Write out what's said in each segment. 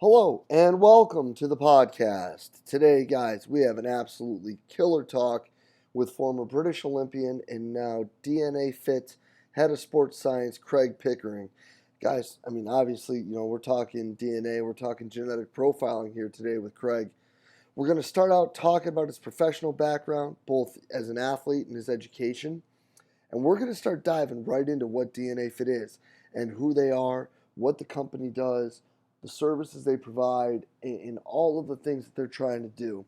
Hello and welcome to the podcast. Today, guys, we have an absolutely killer talk with former British Olympian and now DNA Fit head of sports science, Craig Pickering. Guys, obviously, we're talking DNA, we're talking genetic profiling here today with Craig. We're going to start out talking about his professional background, both as an athlete and his education. And we're going to start diving right into what DNA Fit is and who they are, what the company does, the services they provide, and all of the things that they're trying to do.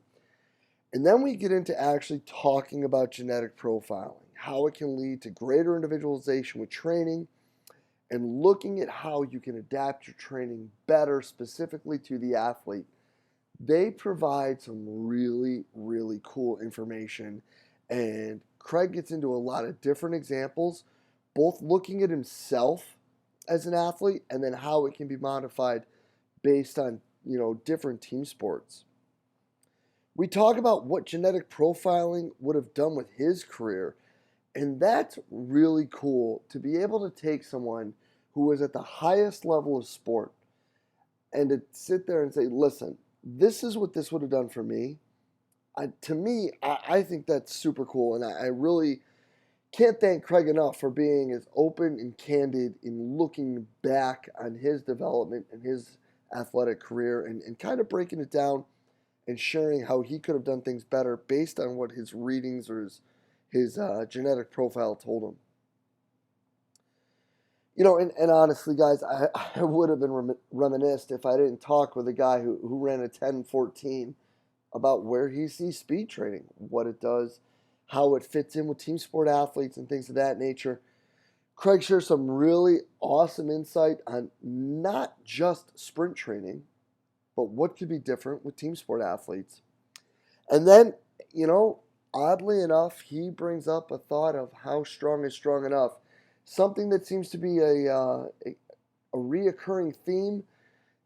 And then we get into actually talking about genetic profiling, how it can lead to greater individualization with training, and looking at how you can adapt your training better specifically to the athlete. They provide some really, really cool information, and Craig gets into a lot of different examples, both looking at himself as an athlete and then how it can be modified based on, different team sports. We talk about what genetic profiling would have done with his career, and that's really cool to be able to take someone who was at the highest level of sport and to sit there and say, listen, this is what this would have done for me. I think that's super cool, and I really can't thank Craig enough for being as open and candid in looking back on his development and his athletic career and kind of breaking it down and sharing how he could have done things better based on what his readings or his genetic profile told him. And honestly, guys, I would have been reminisced if I didn't talk with a guy who ran a 10-14 about where he sees speed training, what it does, how it fits in with team sport athletes and things of that nature. Craig shares some really awesome insight on not just sprint training, but what could be different with team sport athletes. And then, oddly enough, he brings up a thought of how strong is strong enough, something that seems to be a reoccurring theme.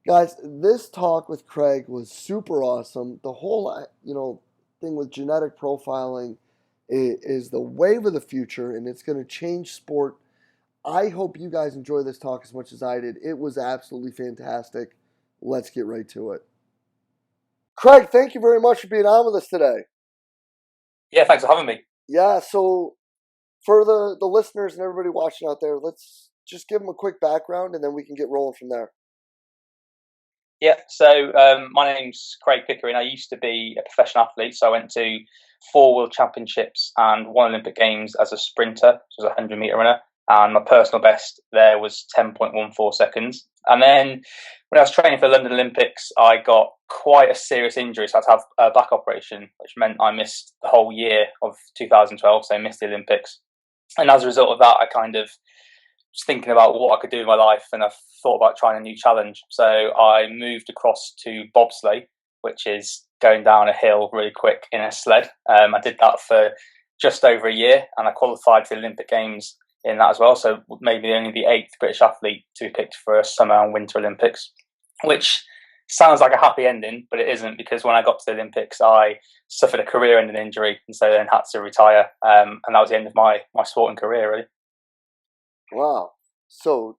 Guys, this talk with Craig was super awesome. The whole, thing with genetic profiling is the wave of the future, and it's going to change sport. I hope you guys enjoy this talk as much as I did. It was absolutely fantastic. Let's get right to it. Craig, thank you very much for being on with us today. Yeah, thanks for having me. Yeah, so for the listeners and everybody watching out there, let's just give them a quick background and then we can get rolling from there. Yeah, so my name's Craig Pickering. I used to be a professional athlete, so I went to 4 World Championships and 1 Olympic Games as a sprinter, which was a 100-metre runner, and my personal best there was 10.14 seconds. And then when I was training for the London Olympics, I got quite a serious injury, so I had to have a back operation, which meant I missed the whole year of 2012, so I missed the Olympics. And as a result of that, I kind of was thinking about what I could do in my life, and I thought about trying a new challenge. So I moved across to bobsleigh, which is going down a hill really quick in a sled. I did that for just over a year, and I qualified for the Olympic Games in that as well. So maybe only the 8th British athlete to be picked for a summer and winter Olympics, which sounds like a happy ending, but it isn't, because when I got to the Olympics, I suffered a career-ending injury, and so then had to retire. And that was the end of my sporting career, really. Wow. So,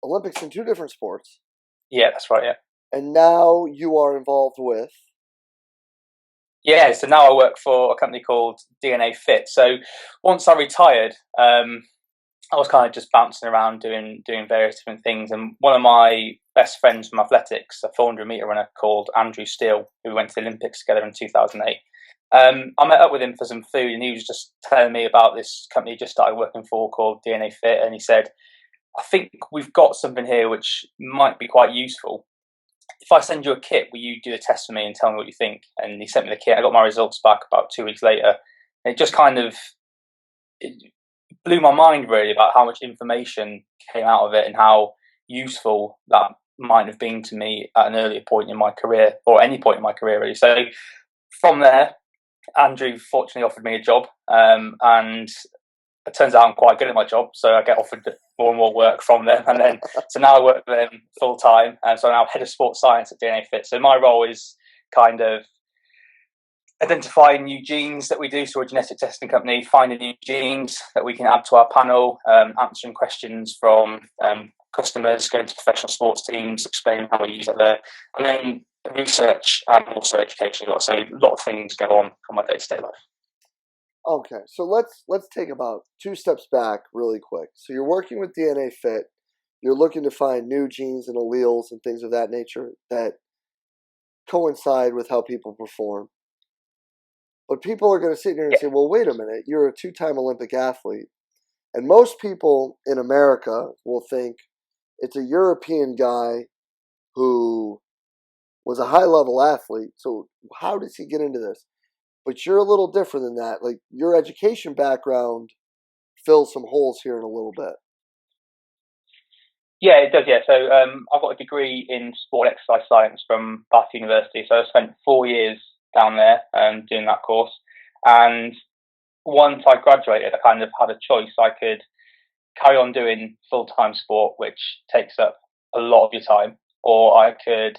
Olympics in 2 different sports. Yeah, that's right, yeah. And now you are involved with? Yeah, so now I work for a company called DNA Fit. So once I retired, I was kind of just bouncing around doing various different things. And one of my best friends from athletics, a 400-metre runner called Andrew Steele, who went to the Olympics together in 2008, I met up with him for some food, and he was just telling me about this company he just started working for called DNA Fit. And he said, I think we've got something here which might be quite useful. If I send you a kit, will you do the test for me and tell me what you think? And he sent me the kit. I got my results back about 2 weeks later. And it just kind of blew my mind, really, about how much information came out of it and how useful that might have been to me at an earlier point in my career, or any point in my career, really. So from there, Andrew fortunately offered me a job, and it turns out I'm quite good at my job, so I get offered more and more work from them. And then, so now I work for them full time, and so I'm now head of sports science at DNA Fit. So my role is kind of identifying new genes that we do, so we're a genetic testing company, finding new genes that we can add to our panel, answering questions from customers, going to professional sports teams, explaining how we use it there, and then research and also education. So a lot of things go on my day-to-day life. Okay, so let's take about 2 steps back really quick. So you're working with DNA Fit. You're looking to find new genes and alleles and things of that nature that coincide with how people perform. But people are going to sit here and say, well, wait a minute, you're a 2-time Olympic athlete. And most people in America will think it's a European guy who was a high-level athlete. So how does he get into this? But you're a little different than that. Like, your education background fills some holes here in a little bit. Yeah, it does. Yeah, so I've got a degree in sport and exercise science from Bath University. So I spent 4 years down there doing that course. And once I graduated, I kind of had a choice. I could carry on doing full-time sport, which takes up a lot of your time, or I could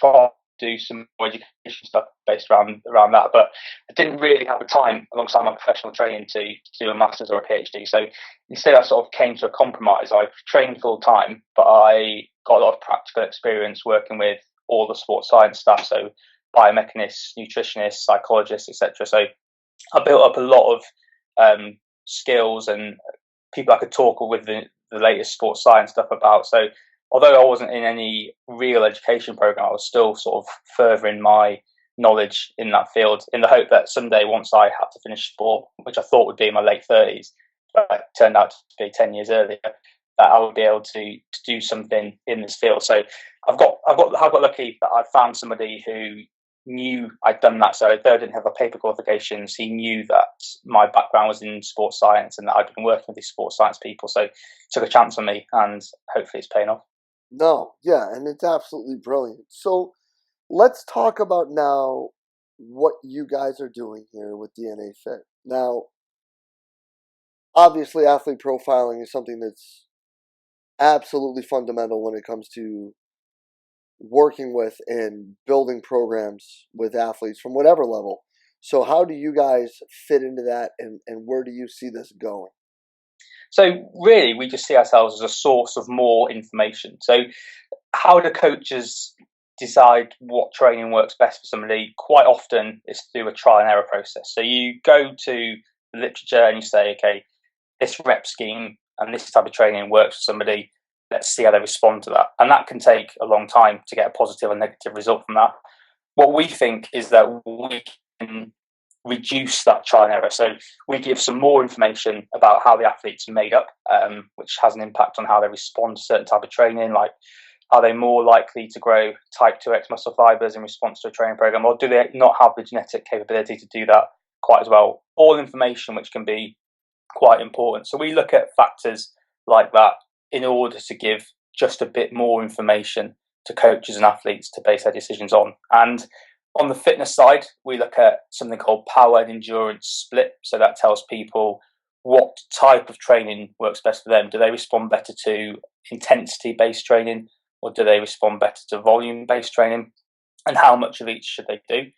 try to do some more education stuff based around that. But I didn't really have the time alongside my professional training to do a master's or a PhD. So instead, I sort of came to a compromise. I trained full-time, but I got a lot of practical experience working with all the sports science stuff, so biomechanists, nutritionists, psychologists, etc. So I built up a lot of skills and people I could talk with the latest sports science stuff about. So although I wasn't in any real education program, I was still sort of furthering my knowledge in that field in the hope that someday, once I had to finish sport, which I thought would be in my late 30s, but it turned out to be 10 years earlier, that I would be able to do something in this field. So I've got lucky that I found somebody who knew I'd done that. So though I didn't have a paper qualifications, he knew that my background was in sports science and that I'd been working with these sports science people. So he took a chance on me, and hopefully it's paying off. No, yeah, and it's absolutely brilliant. So let's talk about now what you guys are doing here with DNA Fit. Now, obviously, athlete profiling is something that's absolutely fundamental when it comes to working with and building programs with athletes from whatever level. So how do you guys fit into that, and where do you see this going? So really, we just see ourselves as a source of more information. So how do coaches decide what training works best for somebody? Quite often it's through a trial and error process. So you go to the literature and you say, okay, this rep scheme and this type of training works for somebody. Let's see how they respond to that. And that can take a long time to get a positive and negative result from that. What we think is that we can reduce that trial and error. So we give some more information about how the athletes are made up, which has an impact on how they respond to certain type of training, like are they more likely to grow type 2X muscle fibers in response to a training program, or do they not have the genetic capability to do that quite as well? All information which can be quite important. So we look at factors like that in order to give just a bit more information to coaches and athletes to base their decisions on. And on the fitness side, we look at something called power and endurance split. So that tells people what type of training works best for them. Do they respond better to intensity-based training, or do they respond better to volume-based training? And how much of each should they do?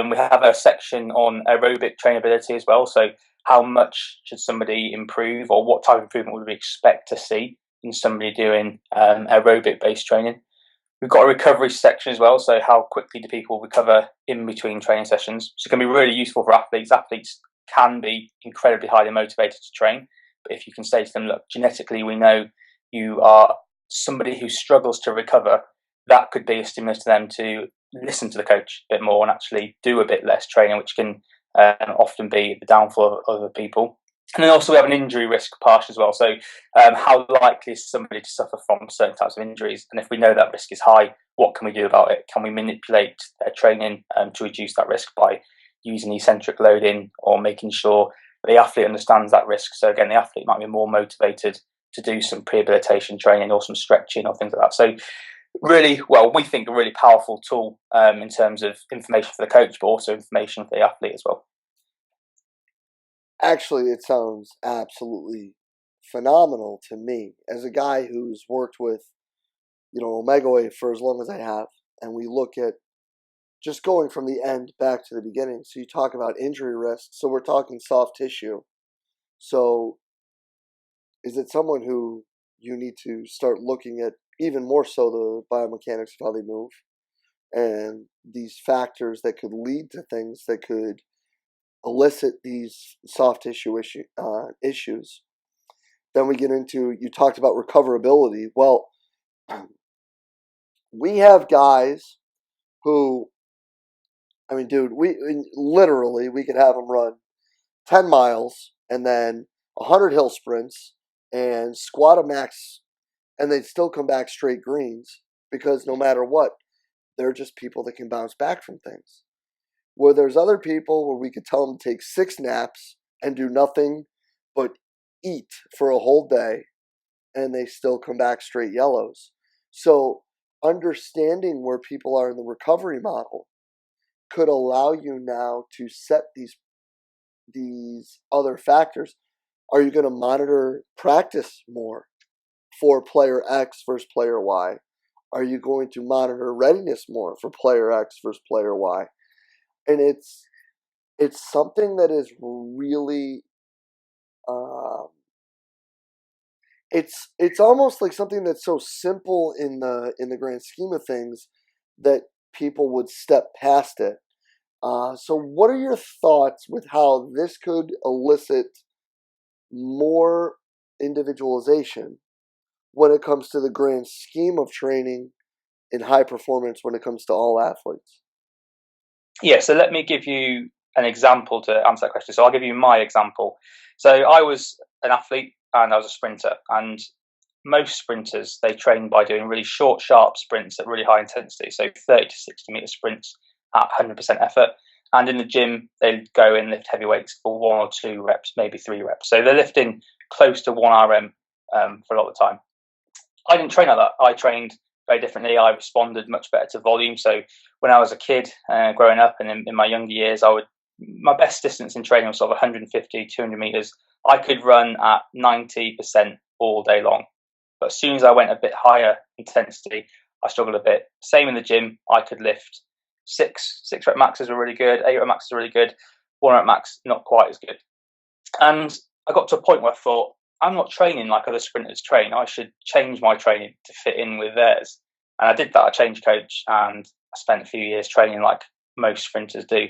We have a section on aerobic trainability as well. So how much should somebody improve, or what type of improvement would we expect to see in somebody doing aerobic-based training? We've got a recovery section as well. So how quickly do people recover in between training sessions? So it can be really useful for athletes. Athletes can be incredibly highly motivated to train. But if you can say to them, look, genetically, we know you are somebody who struggles to recover, that could be a stimulus to them to listen to the coach a bit more and actually do a bit less training, which can often be the downfall of other people. And then also we have an injury risk part as well. So how likely is somebody to suffer from certain types of injuries? And if we know that risk is high, what can we do about it? Can we manipulate their training to reduce that risk by using eccentric loading, or making sure the athlete understands that risk? So again, the athlete might be more motivated to do some prehabilitation training or some stretching or things like that. So really, well, we think a really powerful tool in terms of information for the coach, but also information for the athlete as well. Actually, it sounds absolutely phenomenal to me as a guy who's worked with, Omega Wave for as long as I have, and we look at just going from the end back to the beginning. So you talk about injury risk. So we're talking soft tissue. So is it someone who you need to start looking at even more so the biomechanics of how they move and these factors that could lead to things that could elicit these soft tissue issues. Then we get into, you talked about recoverability. Well, we have guys who, I mean, dude, we could have them run 10 miles and then 100 hill sprints and squat a max, and they'd still come back straight greens because no matter what, they're just people that can bounce back from things. Where there's other people where we could tell them to take 6 naps and do nothing but eat for a whole day, and they still come back straight yellows. So understanding where people are in the recovery model could allow you now to set these other factors. Are you going to monitor practice more for player X versus player Y? Are you going to monitor readiness more for player X versus player Y? And it's something that is really it's almost like something that's so simple in the grand scheme of things that people would step past it. So what are your thoughts with how this could elicit more individualization when it comes to the grand scheme of training in high performance when it comes to all athletes? Yeah, so let me give you an example to answer that question. So I'll give you my example. So I was an athlete and I was a sprinter, and most sprinters, they train by doing really short, sharp sprints at really high intensity. So 30 to 60 meter sprints at 100% effort. And in the gym, they go and lift heavy weights for 1 or 2 reps, maybe 3 reps. So they're lifting close to 1 RM for a lot of the time. I didn't train like that. I trained very differently. I responded much better to volume. So when I was a kid growing up and in my younger years, my best distance in training was sort of 150, 200 meters. I could run at 90% all day long. But as soon as I went a bit higher intensity, I struggled a bit. Same in the gym. I could lift 6 rep maxes were really good, 8 rep maxes were really good, 1 rep max not quite as good. And I got to a point where I thought, I'm not training like other sprinters train. I should change my training to fit in with theirs. And I did that. I changed coach and I spent a few years training like most sprinters do.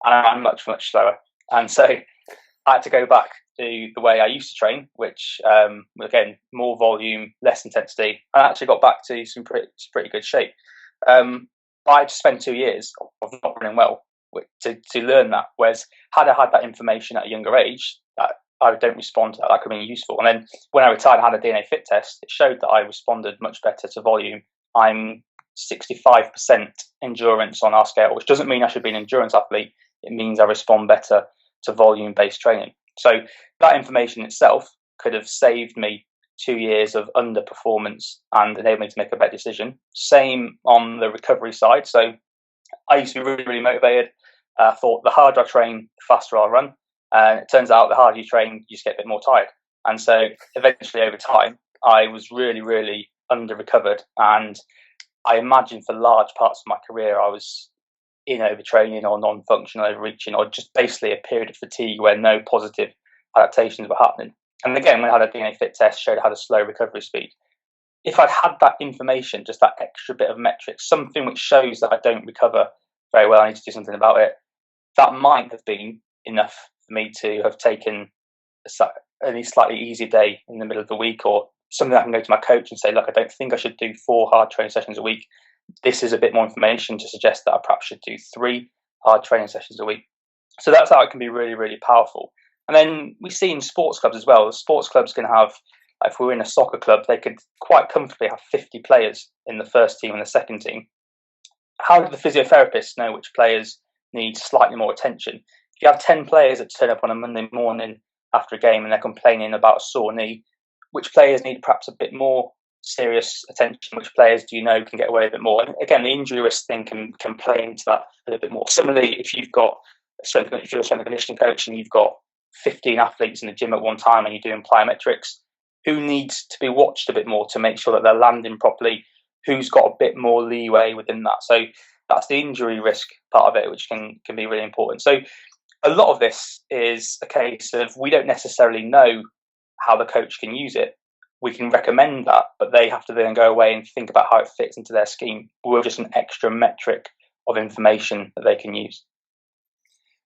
And I'm much, much slower. And so I had to go back to the way I used to train, which, again, more volume, less intensity. I actually got back to some pretty good shape. I just spent 2 years of not running well to learn that. Whereas had I had that information at a younger age, that I don't respond to that. That could be useful. And then when I retired and had a DNA fit test, it showed that I responded much better to volume. I'm 65% endurance on our scale, which doesn't mean I should be an endurance athlete. It means I respond better to volume-based training. So that information itself could have saved me 2 years of underperformance and enabled me to make a better decision. Same on the recovery side. So I used to be really, really motivated. I thought the harder I train, the faster I'll run. And it turns out the harder you train, you just get a bit more tired. And so eventually over time, I was really, really under-recovered. And I imagine for large parts of my career, I was in overtraining or non-functional overreaching, or just basically a period of fatigue where no positive adaptations were happening. And again, when I had a DNA fit test, showed I had a slow recovery speed. If I'd had that information, just that extra bit of metrics, something which shows that I don't recover very well, I need to do something about it, that might have been enough for me to have taken a slightly easier day in the middle of the week, or something I can go to my coach and say, look, I don't think I should do 4 hard training sessions a week. This is a bit more information to suggest that I perhaps should do 3 hard training sessions a week. So that's how it can be really, really powerful. And then we see in sports clubs as well. Sports clubs can have, if we're in a soccer club, they could quite comfortably have 50 players in the first team and the second team. How do the physiotherapists know which players need slightly more attention? If you have 10 players that turn up on a Monday morning after a game and they're complaining about a sore knee, which players need perhaps a bit more serious attention? Which players do you know can get away a bit more? And again, the injury risk thing can play into that a little bit more. Similarly, if you're a strength and conditioning coach and you've got 15 athletes in the gym at one time and you're doing plyometrics, who needs to be watched a bit more to make sure that they're landing properly? Who's got a bit more leeway within that? So that's the injury risk part of it, which can be really important. So a lot of this is a case of we don't necessarily know how the coach can use it, we can recommend that, but they have to then go away and think about how it fits into their scheme. We're just an extra metric of information that they can use.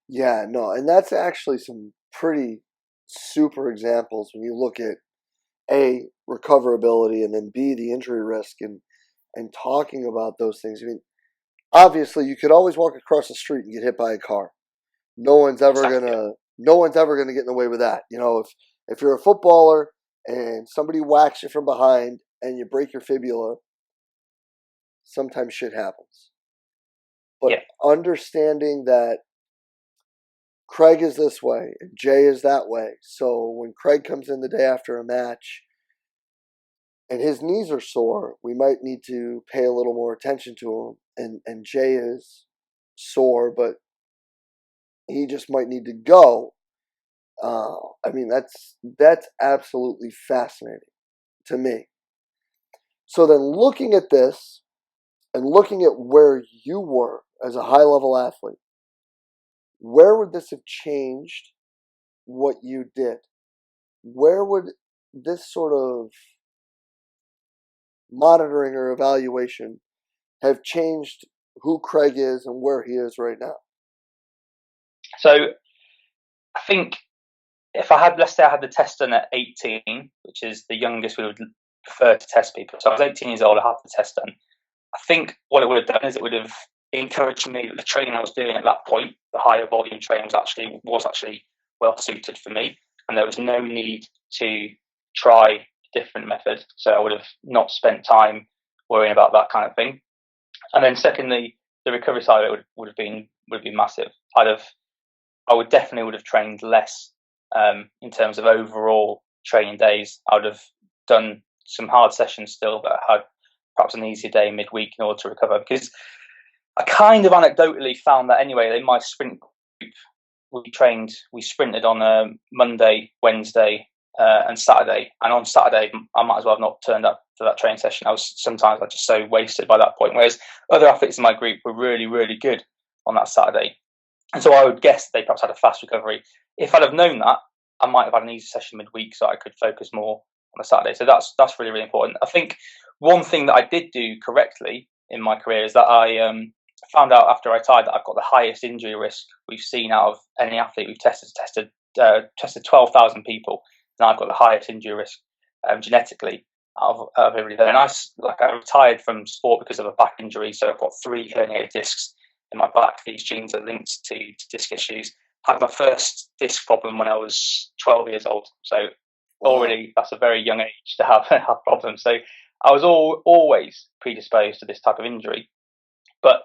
Yeah, no, and that's actually some pretty super examples when you look at A, recoverability, and then B, the injury risk, and talking about those things. I mean, obviously you could always walk across the street and get hit by a car. No one's ever gonna get in the way with that. You know, if you're a footballer and somebody whacks you from behind and you break your fibula, sometimes shit happens. But understanding that Craig is this way and Jay is that way. So when Craig comes in the day after a match and his knees are sore, we might need to pay a little more attention to him. And Jay is sore, but he just might need to go. I mean, that's absolutely fascinating to me. So then looking at this and looking at where you were as a high-level athlete, where would this have changed what you did? Where would this sort of monitoring or evaluation have changed who Craig is and where he is right now? So I think if let's say I had the test done at 18, which is the youngest we would prefer to test people. So I was 18 years old, I had the test done. I think what it would have done is it would have encouraged me that the training I was doing at that point, the higher volume training, was actually well suited for me, and there was no need to try a different method. So I would have not spent time worrying about that kind of thing. And then secondly, the recovery side of it would have been massive. I would definitely have trained less in terms of overall training days. I would have done some hard sessions still, but I had perhaps an easier day midweek in order to recover, because I kind of anecdotally found that anyway, in my sprint group, we sprinted on a Monday, Wednesday, and Saturday. And on Saturday, I might as well have not turned up for that training session. I was just so wasted by that point. Whereas other athletes in my group were really, really good on that Saturday. And so I would guess they perhaps had a fast recovery. If I'd have known that, I might have had an easy session midweek so I could focus more on the Saturday. So that's really, really important. I think one thing that I did do correctly in my career is that I found out after I retired that I've got the highest injury risk we've seen out of any athlete we've tested 12,000 people, and I've got the highest injury risk genetically out of everything. And I retired from sport because of a back injury, so I've got 3 herniated discs in my back. These genes are linked to disc issues. I had my first disc problem when I was 12 years old, so already that's a very young age to have problems. So I was always predisposed to this type of injury, but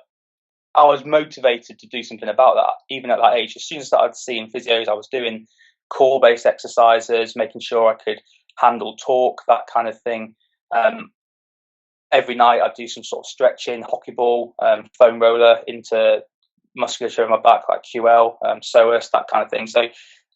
I was motivated to do something about that, even at that age. As soon as I started seeing physios, I was doing core-based exercises, making sure I could handle torque, that kind of thing. Every night I'd do some sort of stretching, hockey ball, foam roller into musculature in my back, like QL, psoas, that kind of thing. So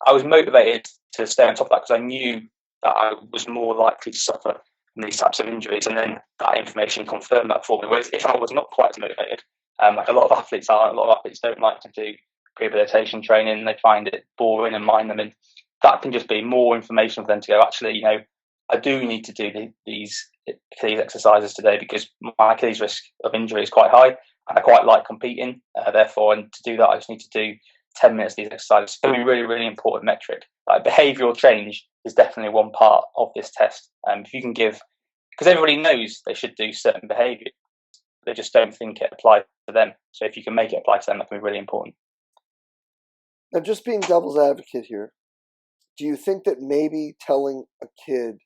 I was motivated to stay on top of that because I knew that I was more likely to suffer from these types of injuries, and then that information confirmed that for me. Whereas if I was not quite as motivated, like a lot of athletes are, a lot of athletes don't like to do rehabilitation training. They find it boring and mind them, and that can just be more information for them to go, actually, I do need to do these Achilles exercises today because my Achilles risk of injury is quite high, and I quite like competing. Therefore, and to do that, I just need to do 10 minutes of these exercises. It's going to be a really, really important metric. Like behavioural change is definitely one part of this test. If you can give, because everybody knows they should do certain behaviour, they just don't think it applies to them. So if you can make it apply to them, that can be really important. Now, just being devil's advocate here, do you think that maybe telling a kid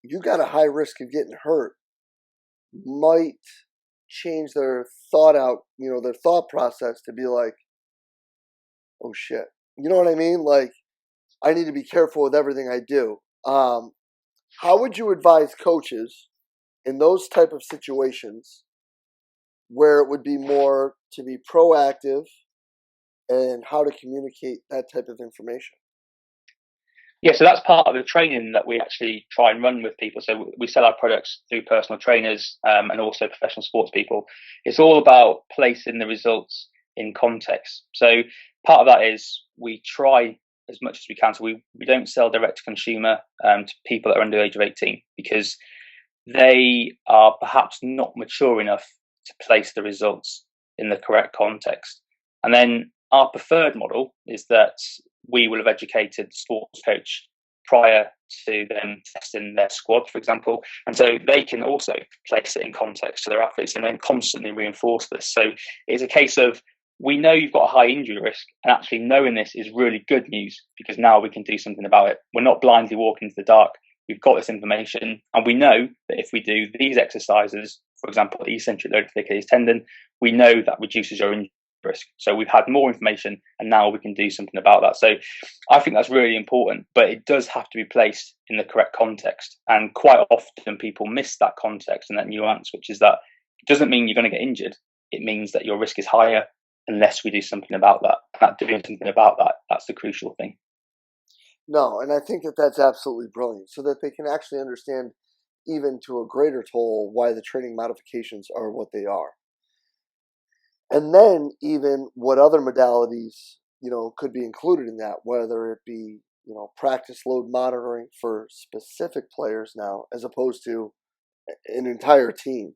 you got a high risk of getting hurt might change their their thought process to be like, oh shit, you know what I mean? Like, I need to be careful with everything I do. How would you advise coaches in those type of situations where it would be more to be proactive and how to communicate that type of information? Yeah, so that's part of the training that we actually try and run with people. So we sell our products through personal trainers and also professional sports people. It's all about placing the results in context. So part of that is we try as much as we can. So we don't sell direct to consumer to people that are under the age of 18 because they are perhaps not mature enough to place the results in the correct context. And then our preferred model is that we will have educated the sports coach prior to them testing their squad, for example. And so they can also place it in context to their athletes and then constantly reinforce this. So it's a case of, we know you've got a high injury risk, and actually knowing this is really good news because now we can do something about it. We're not blindly walking into the dark. We've got this information, and we know that if we do these exercises, for example, eccentric loaded Achilles tendon, we know that reduces your injury risk. So we've had more information, and now we can do something about that. So I think that's really important, but it does have to be placed in the correct context. And quite often people miss that context and that nuance, which is that it doesn't mean you're going to get injured. It means that your risk is higher unless we do something about that. That doing something about that, that's the crucial thing. No, and I think that that's absolutely brilliant, so that they can actually understand, even to a greater toll, why the training modifications are what they are. And then even what other modalities, could be included in that, whether it be, practice load monitoring for specific players now, as opposed to an entire team.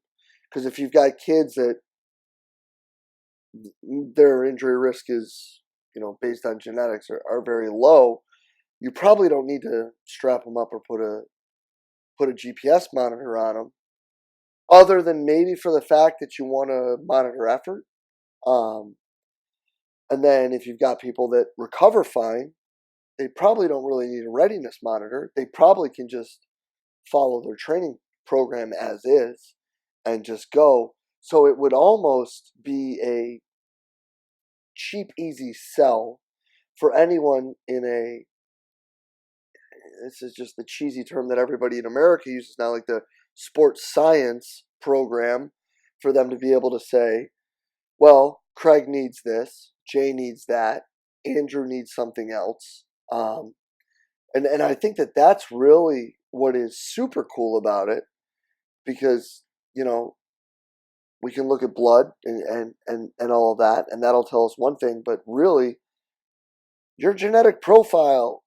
Because if you've got kids that their injury risk is, based on genetics are very low, you probably don't need to strap them up or put a GPS monitor on them, other than maybe for the fact that you want to monitor effort. And then if you've got people that recover fine, they probably don't really need a readiness monitor. They probably can just follow their training program as is and just go. So it would almost be a cheap, easy sell for anyone this is just the cheesy term that everybody in America uses now, like the sports science program, for them to be able to say, well, Craig needs this, Jay needs that, Andrew needs something else. And I think that that's really what is super cool about it, because, we can look at blood and all of that, and that'll tell us one thing, but really, your genetic profile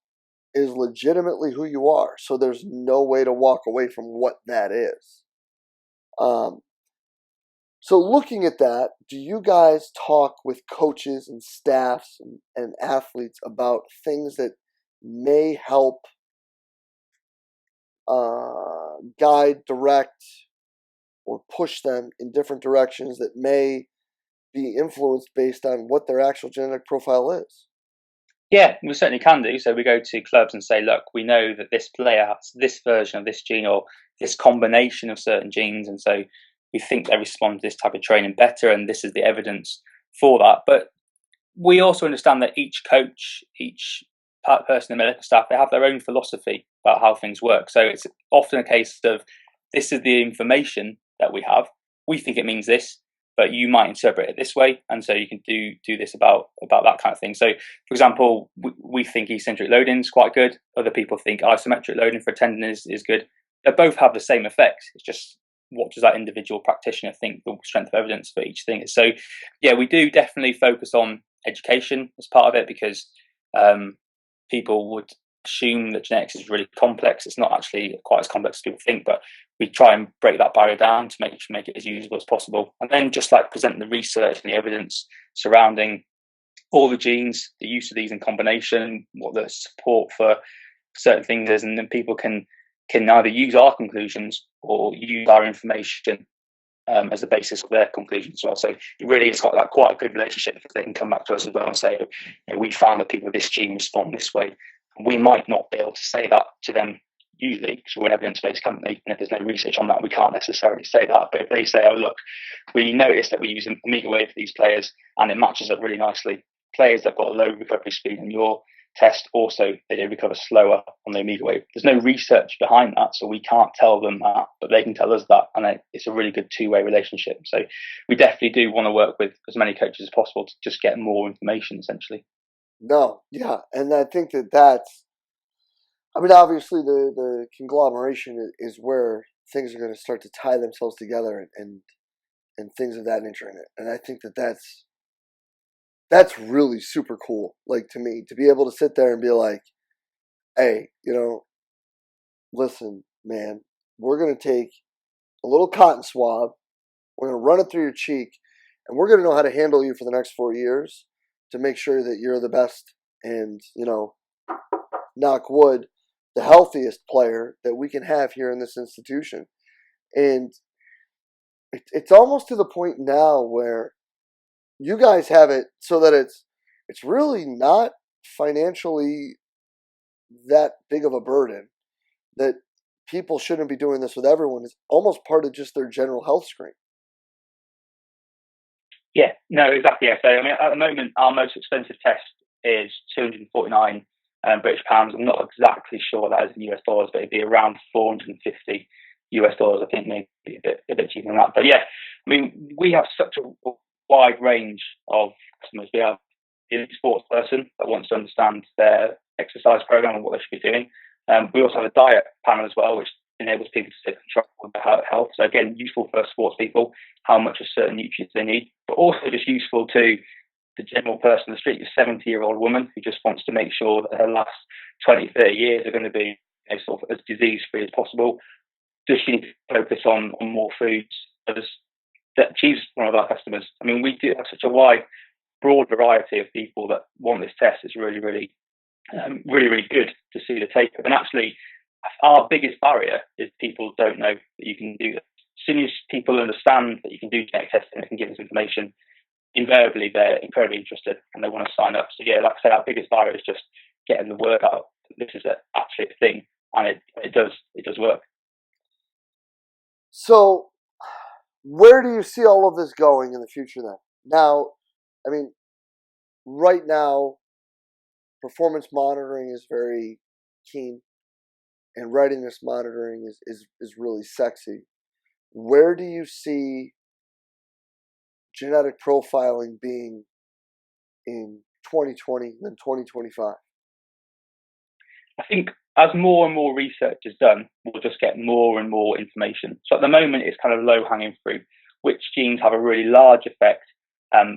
is legitimately who you are. So there's no way to walk away from what that is. So looking at that, do you guys talk with coaches and staffs and athletes about things that may help guide, direct, or push them in different directions that may be influenced based on what their actual genetic profile is? Yeah, we certainly can do. So we go to clubs and say, look, we know that this player has this version of this gene or this combination of certain genes, and so we think they respond to this type of training better, and this is the evidence for that. But we also understand that each coach, each person in the medical staff, they have their own philosophy about how things work. So it's often a case of, this is the information that we have. We think it means this, but you might interpret it this way, and so you can do this about that kind of thing. So, for example, we think eccentric loading is quite good. Other people think isometric loading for a tendon is good. They both have the same effect. It's just, what does that individual practitioner think the strength of evidence for each thing is? So, yeah, we do definitely focus on education as part of it, because people would assume that genetics is really complex. It's not actually quite as complex as people think, but we try and break that barrier down to make it as usable as possible. And then just like present the research and the evidence surrounding all the genes, the use of these in combination, what the support for certain things is, and then people can either use our conclusions or use our information as the basis of their conclusions as well. So it really has got quite a good relationship, if they can come back to us as well and say, we found that people with this gene respond this way. We might not be able to say that to them usually, because we're an evidence-based company, and if there's no research on that, we can't necessarily say that. But if they say, oh, look, we noticed that we use omega wave for these players, and it matches up really nicely. Players that have got a low recovery speed in your test, also, they do recover slower on the omega wave. There's no research behind that, so we can't tell them that, but they can tell us that, and it's a really good two-way relationship. So we definitely do want to work with as many coaches as possible to just get more information, essentially. No, yeah, and I think that's, obviously the conglomeration is where things are going to start to tie themselves together and things of that nature in it. And I think that's that's really super cool. Like, to me, to be able to sit there and be like, hey, listen, man, we're going to take a little cotton swab, we're going to run it through your cheek, and we're going to know how to handle you for the next 4 years to make sure that you're the best and, knock wood, the healthiest player that we can have here in this institution. And it's almost to the point now where you guys have it so that it's really not financially that big of a burden, that people shouldn't be doing this with everyone. It's almost part of just their general health screen. Yeah, no, exactly. Yeah. So, I mean, at the moment, our most expensive test is 249 British pounds. I'm not exactly sure what that is in US dollars, but it'd be around 450 US dollars. I think maybe a bit cheaper than that. But yeah, I mean, we have such a wide range of customers. We have the sports person that wants to understand their exercise program and what they should be doing. We also have a diet panel as well, which enables people to take control of their health. So again, useful for sports people, how much of certain nutrients they need, but also just useful to the general person on the street, a 70-year-old woman who just wants to make sure that her last 20, 30 years are going to be sort of as disease-free as possible. Does she need to focus on more foods? She's one of our customers. I mean, we do have such a broad variety of people that want this test. It's really, really, really good to see the take-up. And actually, our biggest barrier is people don't know that you can do this. As soon as people understand that you can do genetic testing and can give us information, invariably they're incredibly interested and they want to sign up. So yeah, like I say, our biggest barrier is just getting the word out. This is actually a thing, and it does work. So, where do you see all of this going in the future then? Now, I mean, right now, performance monitoring is very keen, and readiness monitoring is really sexy. Where do you see genetic profiling being in 2020 and 2025? I think as more and more research is done, we'll just get more and more information. So at the moment, it's kind of low-hanging fruit. Which genes have a really large effect?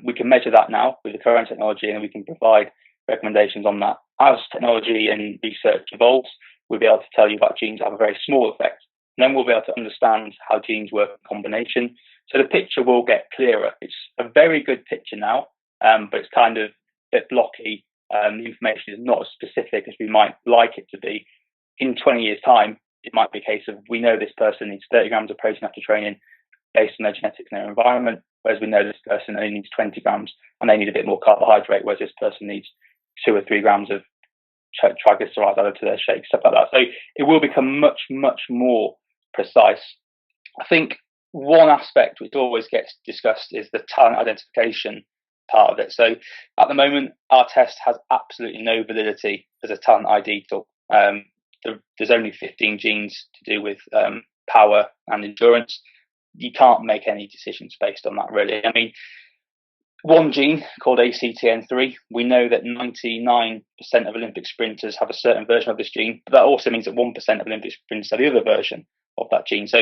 We can measure that now with the current technology, and we can provide recommendations on that. As technology and research evolves, we'll be able to tell you about genes that have a very small effect. And then we'll be able to understand how genes work in combination. So the picture will get clearer. It's a very good picture now, but it's kind of a bit blocky. The information is not as specific as we might like it to be. In 20 years' time, it might be a case of we know this person needs 30 grams of protein after training based on their genetics and their environment, whereas we know this person only needs 20 grams and they need a bit more carbohydrate, whereas this person needs 2 or 3 grams of triglycerides added to their shake, stuff like that. So it will become much, much more precise. I think one aspect which always gets discussed is the talent identification part of it. So at the moment, our test has absolutely no validity as a talent ID tool. There's only 15 genes to do with power and endurance. You can't make any decisions based on that, really. I mean, one gene called ACTN3, we know that 99% of Olympic sprinters have a certain version of this gene, but that also means that 1% of Olympic sprinters have the other version of that gene. So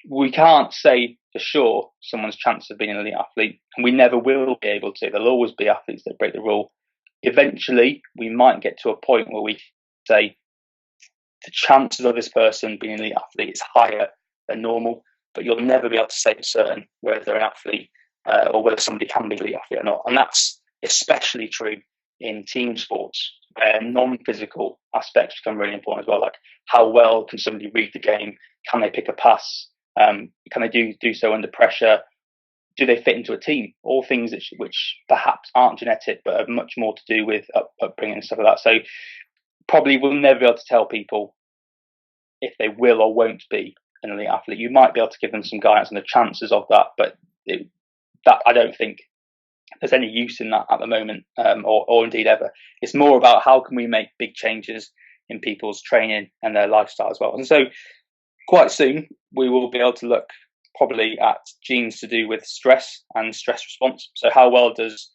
we can't say for sure someone's chance of being an elite athlete, and we never will be able to. There'll always be athletes that break the rule. Eventually, we might get to a point where we say the chances of this person being an elite athlete is higher than normal, but you'll never be able to say for certain whether they're an athlete or whether somebody can be an elite athlete or not. And that's especially true in team sports, where non-physical aspects become really important as well. Like, how well can somebody read the game? Can they pick a pass? Can they do so under pressure? Do they fit into a team? All things which perhaps aren't genetic, but have much more to do with upbringing and stuff like that. So probably we'll never be able to tell people if they will or won't be an elite athlete. You might be able to give them some guidance on the chances of that, but that I don't think there's any use in that at the moment, or indeed ever. It's more about how can we make big changes in people's training and their lifestyle as well. And so quite soon we will be able to look probably at genes to do with stress and stress response. So how well does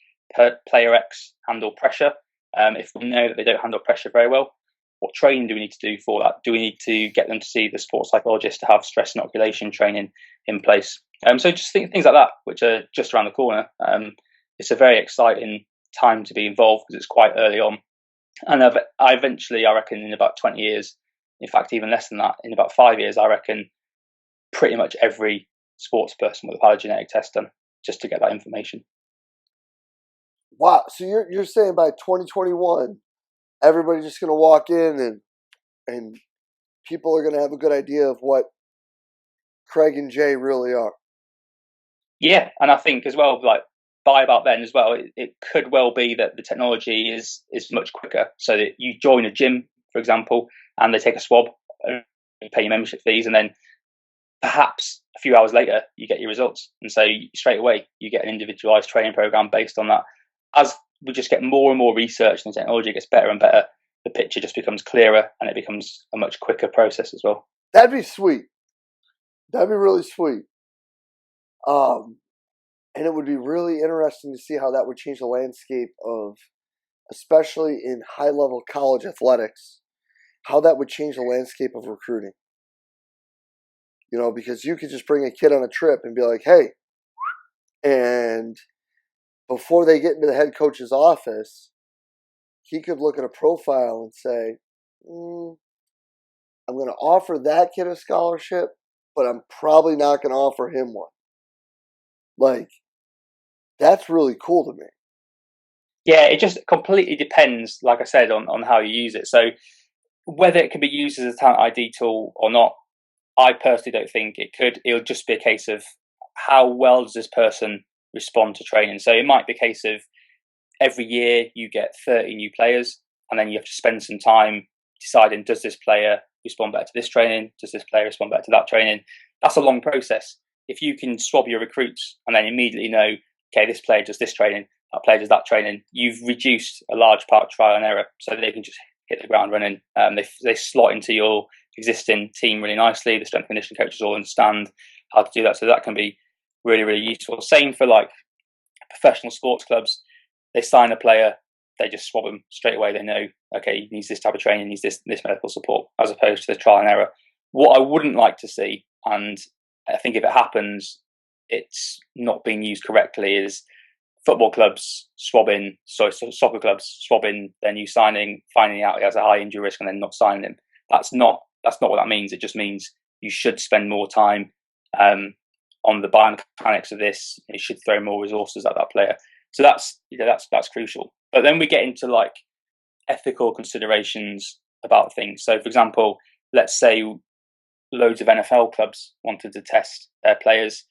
player X handle pressure? If we know that they don't handle pressure very well, what training do we need to do for that? Do we need to get them to see the sports psychologist to have stress inoculation training in place? So just things like that, which are just around the corner. It's a very exciting time to be involved because it's quite early on. And I eventually, I reckon, in about 20 years, in fact, even less than that, in about 5 years, I reckon pretty much every sports person will have had a genetic test done just to get that information. Wow. So you're saying by 2021, everybody's just going to walk in and people are going to have a good idea of what Craig and Jay really are. Yeah, and I think as well, like by about then as well, it could well be that the technology is much quicker. So that you join a gym, for example, and they take a swab, and pay your membership fees, and then perhaps a few hours later you get your results, and so straight away you get an individualized training program based on that. As we just get more and more research and the technology gets better and better, the picture just becomes clearer and it becomes a much quicker process as well. That'd be sweet. That'd be really sweet. And it would be really interesting to see how that would change the landscape of, especially in high-level college athletics, how that would change the landscape of recruiting. You know, because you could just bring a kid on a trip and be like, hey, and before they get into the head coach's office, he could look at a profile and say, I'm going to offer that kid a scholarship, but I'm probably not going to offer him one. Like, that's really cool to me. Yeah, it just completely depends, like I said, on how you use it. So whether it can be used as a talent ID tool or not, I personally don't think it could. It'll just be a case of how well does this person respond to training. So it might be a case of every year you get 30 new players, and then you have to spend some time deciding, does this player respond better to this training? Does this player respond better to that training? That's a long process. If you can swab your recruits and then immediately know, okay, this player does this training, that player does that training, you've reduced a large part of trial and error, so they can just hit the ground running. They slot into your existing team really nicely. The strength and conditioning coaches all understand how to do that, so that can be really, really useful. Same for like professional sports clubs. They sign a player, they just swab them straight away. They know, okay, he needs this type of training, he needs this medical support, as opposed to the trial and error. What I wouldn't like to see, and I think if it happens, it's not being used correctly, is football clubs swabbing, soccer clubs swabbing their new signing, finding out he has a high injury risk and then not signing him. That's not what that means. It just means you should spend more time on the biomechanics of this. You should throw more resources at that player. So that's crucial. But then we get into like ethical considerations about things. So, for example, let's say loads of NFL clubs wanted to test their players.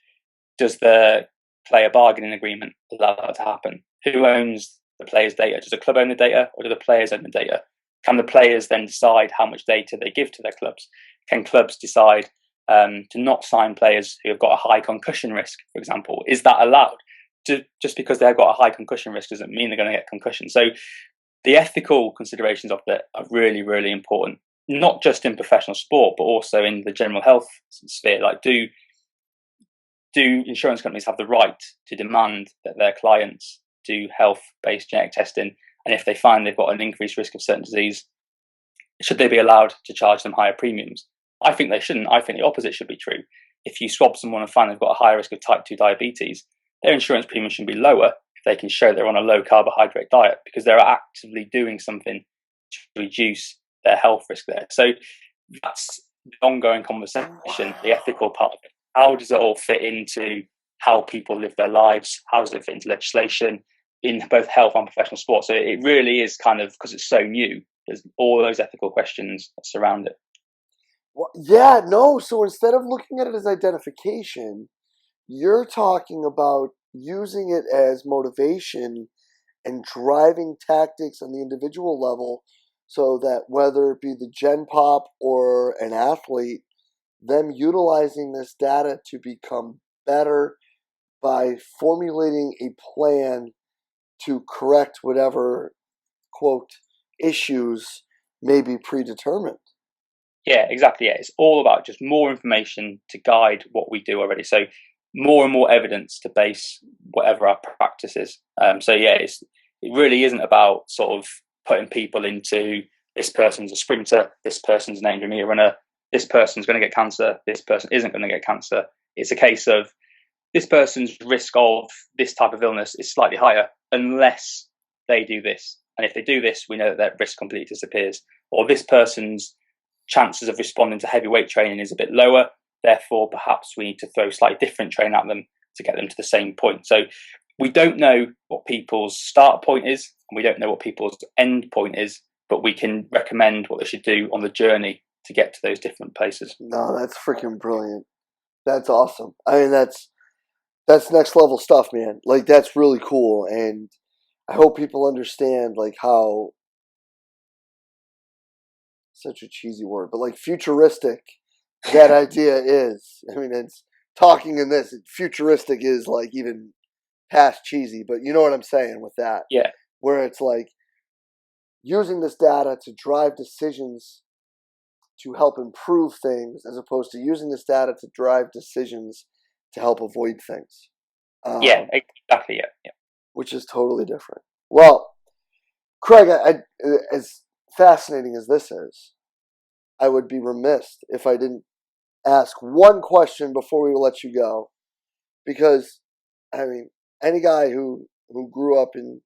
Does the player bargaining agreement allow that to happen? Who owns the players' data? Does the club own the data, or do the players own the data? Can the players then decide how much data they give to their clubs? Can clubs decide to not sign players who have got a high concussion risk, for example? Is that allowed? Just because they've got a high concussion risk doesn't mean they're going to get concussion. So the ethical considerations of that are really, really important, not just in professional sport, but also in the general health sphere. Like, do insurance companies have the right to demand that their clients do health-based genetic testing? And if they find they've got an increased risk of certain disease, should they be allowed to charge them higher premiums? I think they shouldn't. I think the opposite should be true. If you swab someone and find they've got a higher risk of type 2 diabetes, their insurance premium should be lower if they can show they're on a low carbohydrate diet, because they're actively doing something to reduce their health risk there. So that's the ongoing conversation, the ethical part of it. How does it all fit into how people live their lives? How does it fit into legislation in both health and professional sport? So it really is kind of, because it's so new, there's all those ethical questions that surround it. Well, yeah, no. So instead of looking at it as identification, you're talking about using it as motivation and driving tactics on the individual level, so that whether it be the Gen Pop or an athlete, them utilizing this data to become better by formulating a plan to correct whatever, quote, issues may be predetermined. Yeah, exactly. Yeah, it's all about just more information to guide what we do already. So more and more evidence to base whatever our practice is. So yeah, it really isn't about sort of putting people into, this person's a sprinter, this person's an intermediate runner, this person's going to get cancer, this person isn't going to get cancer. It's a case of this person's risk of this type of illness is slightly higher unless they do this. And if they do this, we know that their risk completely disappears. Or this person's chances of responding to heavy weight training is a bit lower. Therefore, perhaps we need to throw slightly different training at them to get them to the same point. So we don't know what people's start point is, and we don't know what people's end point is, but we can recommend what they should do on the journey to get to those different places. No, that's freaking brilliant. That's awesome. I mean, that's next level stuff, man. Like, that's really cool, and I hope people understand, like, how, such a cheesy word, but like futuristic that idea is. I mean, it's talking in this, futuristic is like even past cheesy, but you know what I'm saying with that. Yeah. Where it's like using this data to drive decisions to help improve things, as opposed to using this data to drive decisions to help avoid things. Yeah, exactly. Yeah. Which is totally different. Well, Craig, as fascinating as this is, I would be remiss if I didn't ask one question before we let you go. Because, I mean, any guy who grew up in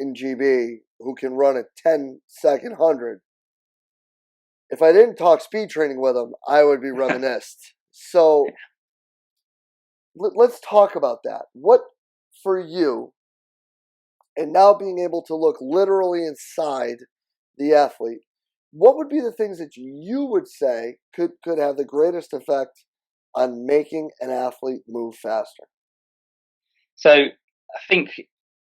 GB who can run a 10-second 100, if I didn't talk speed training with him, I would be reminisced. So let's talk about that. What, for you, and now being able to look literally inside the athlete, what would be the things that you would say could have the greatest effect on making an athlete move faster? So I think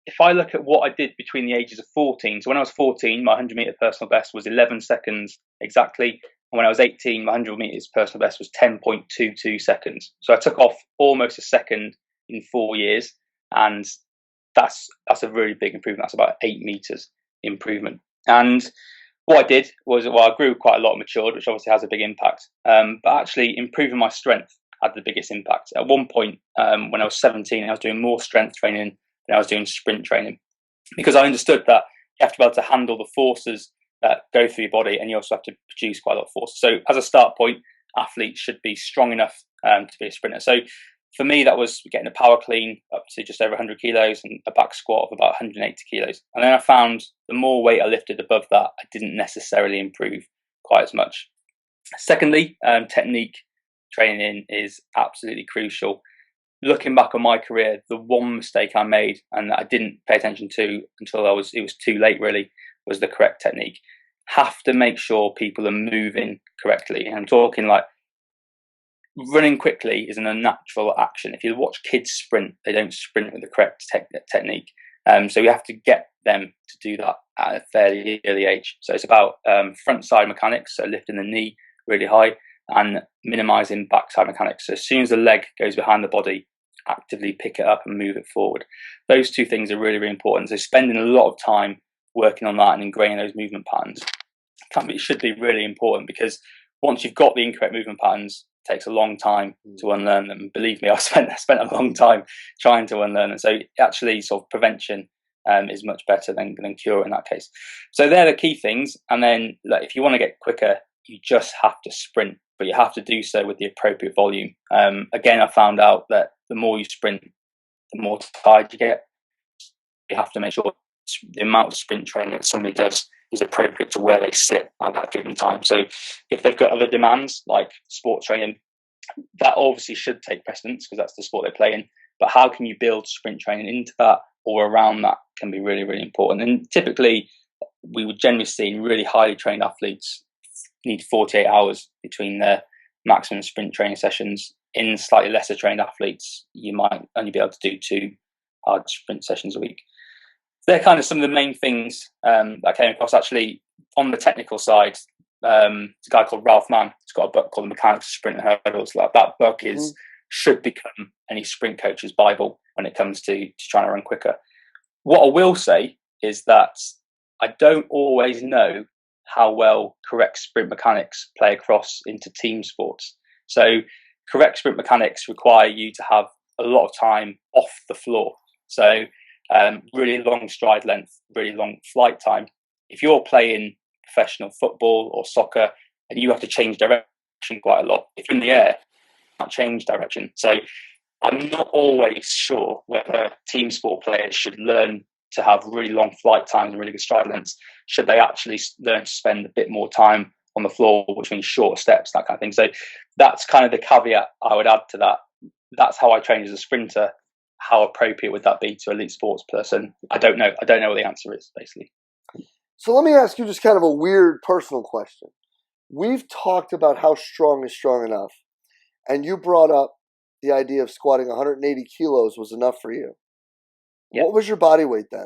if I look at what I did between the ages of 14, so when I was 14, my 100-meter personal best was 11 seconds exactly. And when I was 18, my 100 meters personal best was 10.22 seconds. So I took off almost a second in 4 years. And that's a really big improvement. That's about 8 meters improvement. And what I did was, I grew quite a lot and matured, which obviously has a big impact. But actually improving my strength had the biggest impact. At one point, when I was 17, I was doing more strength training than I was doing sprint training, because I understood that you have to be able to handle the forces that go through your body, and you also have to produce quite a lot of force. So as a start point, athletes should be strong enough to be a sprinter. So for me, that was getting a power clean up to just over 100 kilos and a back squat of about 180 kilos. And then I found the more weight I lifted above that, I didn't necessarily improve quite as much. Secondly, technique training is absolutely crucial. Looking back on my career, the one mistake I made and that I didn't pay attention to until it was too late really, was the correct technique. Have to make sure people are moving correctly. And I'm talking like running quickly is an unnatural action. If you watch kids sprint, they don't sprint with the correct technique. So you have to get them to do that at a fairly early age. So it's about front side mechanics, so lifting the knee really high, and minimizing backside mechanics. So as soon as the leg goes behind the body, actively pick it up and move it forward. Those two things are really, really important. So spending a lot of time working on that and ingraining those movement patterns should be really important, because once you've got the incorrect movement patterns, it takes a long time to unlearn them. Believe me, I spent a long time trying to unlearn them. So actually, sort of prevention is much better than cure in that case. So they're the key things. And then if you want to get quicker, you just have to sprint, but you have to do so with the appropriate volume. Again, I found out that the more you sprint, the more tired you get. You have to make sure the amount of sprint training that somebody does is appropriate to where they sit at that given time. So if they've got other demands like sports training, that obviously should take precedence because that's the sport they play in. But how can you build sprint training into that or around that can be really, really important. And typically, we would generally see really highly trained athletes need 48 hours between their maximum sprint training sessions. In slightly lesser trained athletes, you might only be able to do 2 hard sprint sessions a week. They're kind of some of the main things that I came across. Actually, on the technical side, there's a guy called Ralph Mann. He's got a book called The Mechanics of Sprint and Hurdles. That book should become any sprint coach's Bible when it comes to trying to run quicker. What I will say is that I don't always know how well correct sprint mechanics play across into team sports. So correct sprint mechanics require you to have a lot of time off the floor. So really long stride length, really long flight time. If you're playing professional football or soccer and you have to change direction quite a lot, if you're in the air, you can't change direction. So I'm not always sure whether team sport players should learn to have really long flight times and really good stride lengths, should they actually learn to spend a bit more time on the floor, which means shorter steps, that kind of thing. So that's kind of the caveat I would add to that. That's how I train as a sprinter. How appropriate would that be to elite sports person? I don't know. I don't know what the answer is, basically. So let me ask you just kind of a weird personal question. We've talked about how strong is strong enough, and you brought up the idea of squatting 180 kilos was enough for you. Yep. What was your body weight then?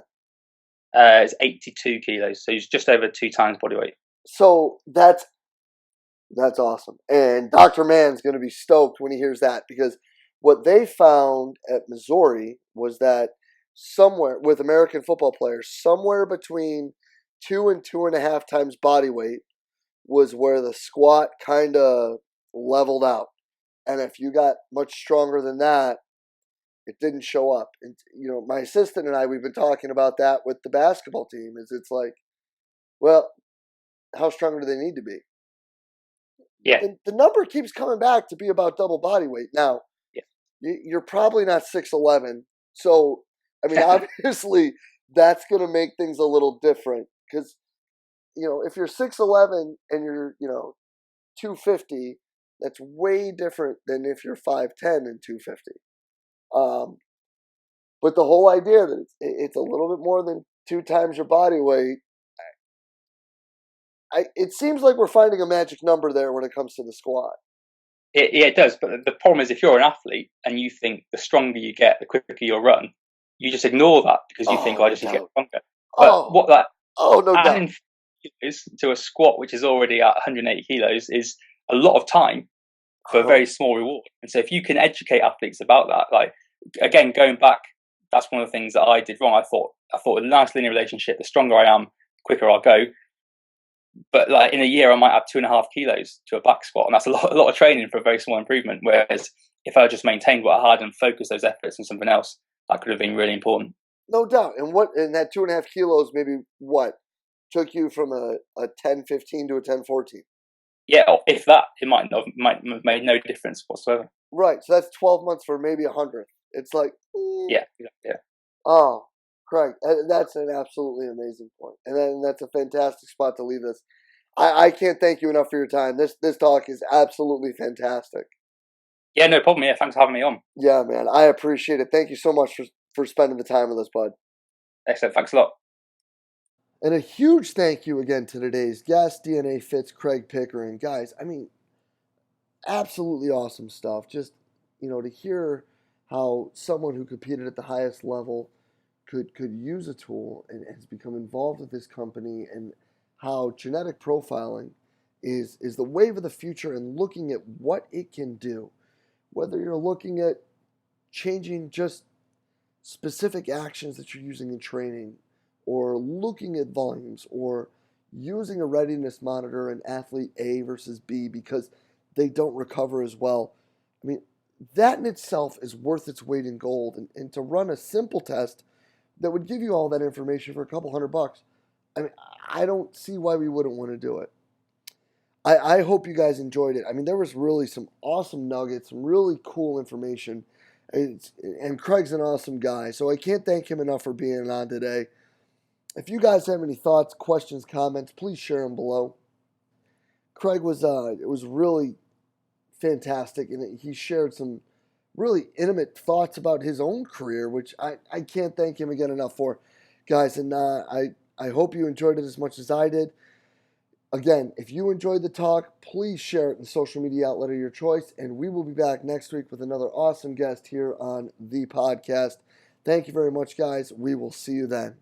It's 82 kilos, so it's just over 2 times body weight. So that's awesome. And Dr. Mann's going to be stoked when he hears that, because what they found at Missouri was that somewhere with American football players, somewhere between 2 and 2.5 times body weight was where the squat kind of leveled out. And if you got much stronger than that, it didn't show up. And, my assistant and I, we've been talking about that with the basketball team. It's like, well, how strong do they need to be? Yeah. The number keeps coming back to be about double body weight. Now, you're probably not 6'11". So, I mean, obviously, that's going to make things a little different. Because, if you're 6'11" and you're, 250, that's way different than if you're 5'10" and 250. But the whole idea that it's a little bit more than 2 times your body weight, it seems like we're finding a magic number there when it comes to the squat. It does, but the problem is if you're an athlete and you think the stronger you get, the quicker you'll run, you just ignore that because you think, I just need to get stronger. But adding kilos to a squat, which is already at 180 kilos, is a lot of time for a very small reward. And so if you can educate athletes about that, like, again, going back, that's one of the things that I did wrong. I thought a nice linear relationship, the stronger I am, the quicker I'll go. But like in a year, I might add 2.5 kilos to a back squat, and that's a lot of training for a very small improvement. Whereas if I just maintained what I had and focused those efforts on something else, that could have been really important. No doubt. And that 2.5 kilos maybe took you from a 10-15 to a 10-14? Yeah, if that, it might have made no difference whatsoever. Right. So that's 12 months for maybe 100. It's like, yeah. Oh, Craig, that's an absolutely amazing point. And that's a fantastic spot to leave this. I can't thank you enough for your time. This talk is absolutely fantastic. Yeah, no problem. Yeah, thanks for having me on. Yeah, man, I appreciate it. Thank you so much for spending the time with us, bud. Excellent. Thanks a lot. And a huge thank you again to today's guest, DNA Fit's Craig Pickering. Guys, I mean, absolutely awesome stuff. Just, to hear how someone who competed at the highest level could use a tool and has become involved with this company, and how genetic profiling is the wave of the future and looking at what it can do. Whether you're looking at changing just specific actions that you're using in training, or looking at volumes, or using a readiness monitor in athlete A versus B because they don't recover as well. I mean, that in itself is worth its weight in gold. And to run a simple test that would give you all that information for a couple $100, I mean, I don't see why we wouldn't want to do it. I hope you guys enjoyed it. I mean, there was really some awesome nuggets, some really cool information. And Craig's an awesome guy, so I can't thank him enough for being on today. If you guys have any thoughts, questions, comments, please share them below. Craig was really fantastic, and he shared some really intimate thoughts about his own career, which I can't thank him again enough for, guys. And I hope you enjoyed it as much as I did. Again, if you enjoyed the talk, please share it in the social media outlet of your choice, and we will be back next week with another awesome guest here on the podcast. Thank you very much, guys. We will see you then.